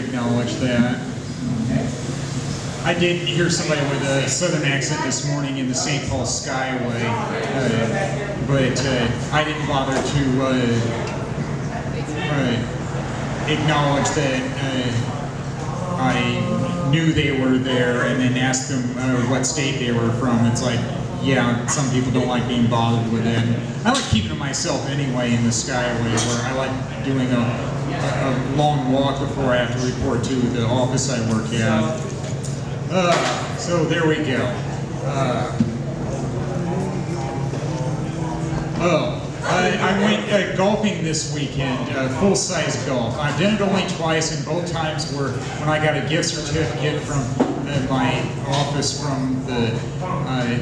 acknowledge that. I did hear somebody with a southern accent this morning in the St. Paul Skyway, but I didn't bother to acknowledge that I knew they were there and then ask them what state they were from. It's like, yeah, some people don't like being bothered with it. I like keeping to myself anyway in the Skyway, where I like doing a long walk before I have to report to the office I work at. So there we go. I went golfing this weekend, full-size golf. I've done it only twice, and both times were when I got a gift certificate from my office from the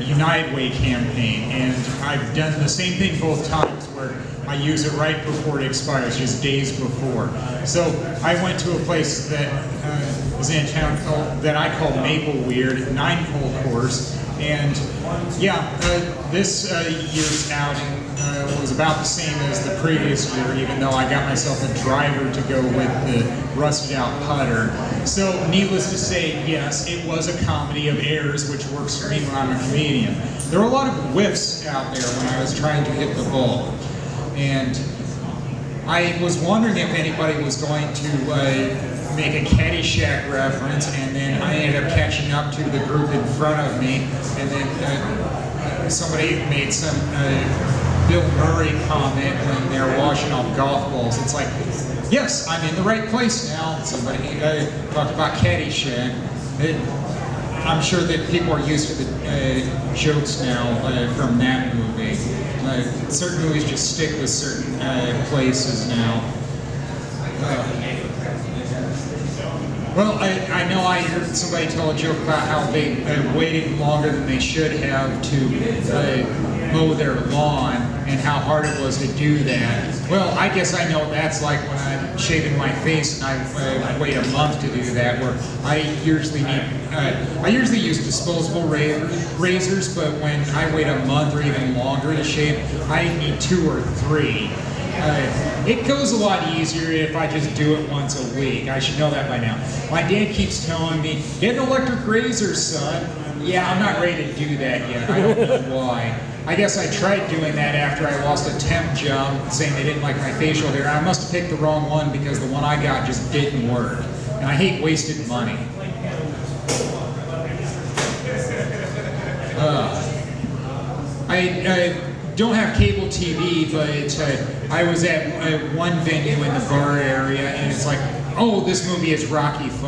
United Way campaign, and I've done the same thing both times where I use it right before it expires, just days before. So I went to a place that is in town that I call Maple Weird, 9-hole course, and yeah, this year's outing was about the same as the previous year, even though I got myself a driver to go with the rusted out putter. So needless to say, yes, it was a comedy of errors, which works for me when I'm a comedian. There were a lot of whiffs out there when I was trying to hit the ball. And I was wondering if anybody was going to make a Caddyshack reference, and then I ended up catching up to the group in front of me, and then somebody made some Bill Murray comment when they were washing off golf balls. It's like, yes, I'm in the right place now. Somebody talked about Caddyshack. I'm sure that people are used to the jokes now from that movie. Certain movies just stick with certain places now. Well, I know I heard somebody tell a joke about how they waited longer than they should have to mow their lawn and how hard it was to do that. Well, I guess I know what that's like when I'm shaving my face and I wait a month to do that, where I usually use disposable razors, but when I wait a month or even longer to shave, I need 2 or 3. It goes a lot easier if I just do it once a week. I should know that by now. My dad keeps telling me, get an electric razor, son. Yeah, I'm not ready to do that yet. I don't know why. I guess I tried doing that after I lost a temp job, saying they didn't like my facial hair. I must have picked the wrong one because the one I got just didn't work. And I hate wasted money. I don't have cable TV, but I was at one venue in the bar area, and it's like, oh, this movie is Rocky V.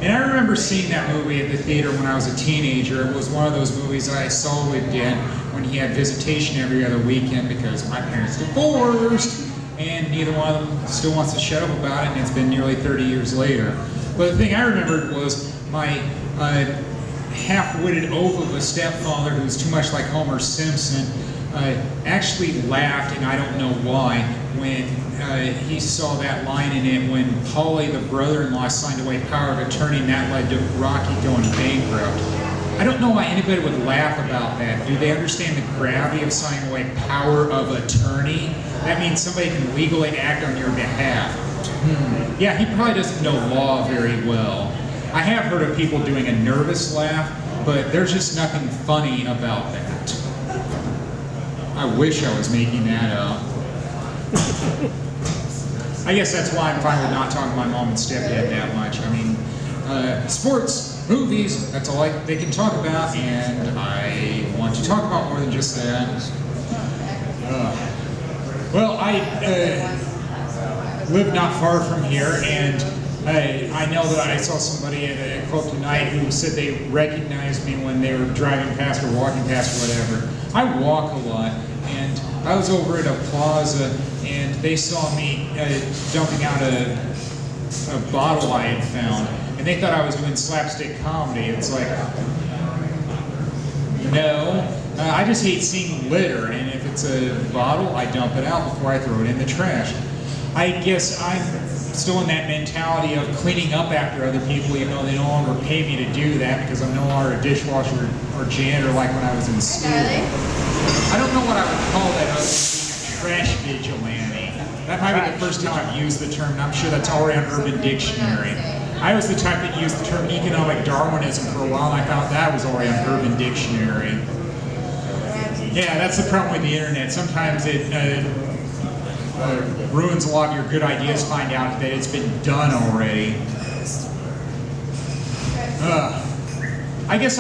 And I remember seeing that movie at the theater when I was a teenager. It was one of those movies that I saw with Dad when he had visitation every other weekend because my parents divorced, and neither one of them still wants to shut up about it, and it's been nearly 30 years later. But the thing I remembered was my half-witted oaf of a stepfather who was too much like Homer Simpson actually laughed, and I don't know why, when he saw that line in it when Paulie, the brother-in-law, signed away power of attorney, and that led to Rocky going bankrupt. I don't know why anybody would laugh about that. Do they understand the gravity of signing away power of attorney? That means somebody can legally act on your behalf. Yeah, he probably doesn't know law very well. I have heard of people doing a nervous laugh, but there's just nothing funny about that. I wish I was making that up. I guess that's why I'm fine with not talking to my mom and stepdad that much. I mean, sports, movies, that's all they can talk about, and I want to talk about more than just that. Well, I live not far from here, and I know that I saw somebody at a club tonight who said they recognized me when they were driving past or walking past or whatever. I walk a lot, and I was over at a plaza, and they saw me dumping out a bottle I had found, and they thought I was doing slapstick comedy. It's like, no, I just hate seeing litter, and if it's a bottle, I dump it out before I throw it in the trash. I guess I'm still in that mentality of cleaning up after other people, even though they no longer pay me to do that because I'm no longer a dishwasher or janitor like when I was in school. I don't know what I would call that other than being a trash vigilante. That might be the first time I've used the term, and I'm sure that's already on Urban Dictionary. I was the type that used the term economic Darwinism for a while, and I found that was already on Urban Dictionary. Yeah, that's the problem with the internet. Sometimes it ruins a lot of your good ideas, find out that it's been done already. I guess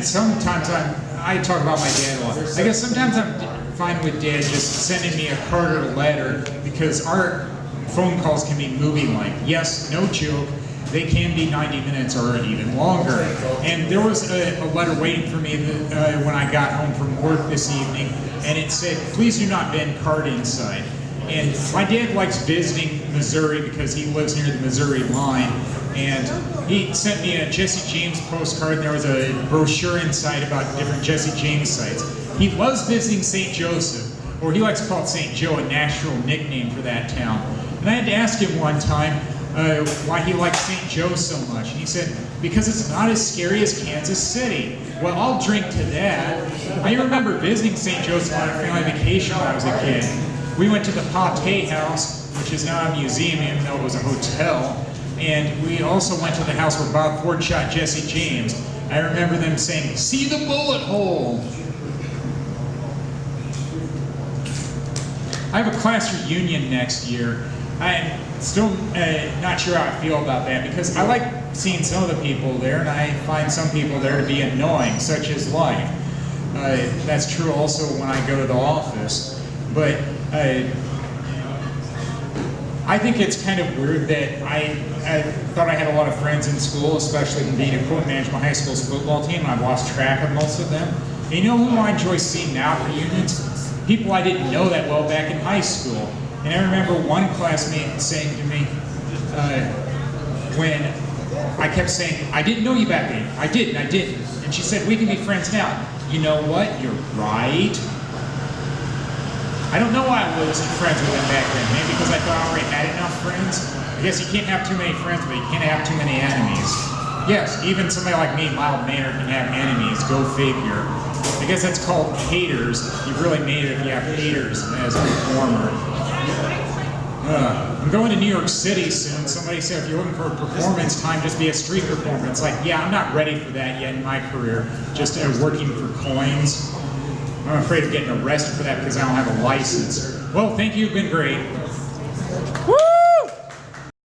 sometimes I talk about my dad a lot. I guess sometimes I'm fine with Dad just sending me a card or a letter, because our phone calls can be movie-like. Yes, no joke, they can be 90 minutes or even longer. And there was a letter waiting for me when I got home from work this evening, and it said, "Please do not bend card inside." And my dad likes visiting Missouri because he lives near the Missouri line, and he sent me a Jesse James postcard, and there was a brochure inside about different Jesse James sites. He loves visiting St. Joseph, or he likes to call it St. Joe, a natural nickname for that town. And I had to ask him one time why he liked St. Joe so much. And he said, because it's not as scary as Kansas City. Well, I'll drink to that. I remember visiting St. Joseph on a family vacation when I was a kid. We went to the Pate House, which is now a museum, even though it was a hotel. And we also went to the house where Bob Ford shot Jesse James. I remember them saying, "See the bullet hole." I have a class reunion next year. I'm still not sure how I feel about that, because I like seeing some of the people there, and I find some people there to be annoying, such as life. That's true also when I go to the office. But I think it's kind of weird that I thought I had a lot of friends in school, especially from being equipment manager of my high school's football team, and I've lost track of most of them. And you know who I enjoy seeing now at reunions? People I didn't know that well back in high school. And I remember one classmate saying to me, when I kept saying, "I didn't know you back then, I didn't. And she said, "We can be friends now." You know what? You're right. I don't know why I wasn't friends with him back then. Maybe because I thought I already had enough friends. I guess you can't have too many friends, but you can't have too many enemies. Yes, even somebody like me, mild-mannered, can have enemies. Go figure. I guess that's called haters. You've really made it if you have haters as a performer. I'm going to New York City soon. Somebody said if you're looking for a performance time, just be a street performer. It's like, yeah, I'm not ready for that yet in my career. Just working for coins. I'm afraid of getting arrested for that because I don't have a license. Well, thank you. You've been great. Woo!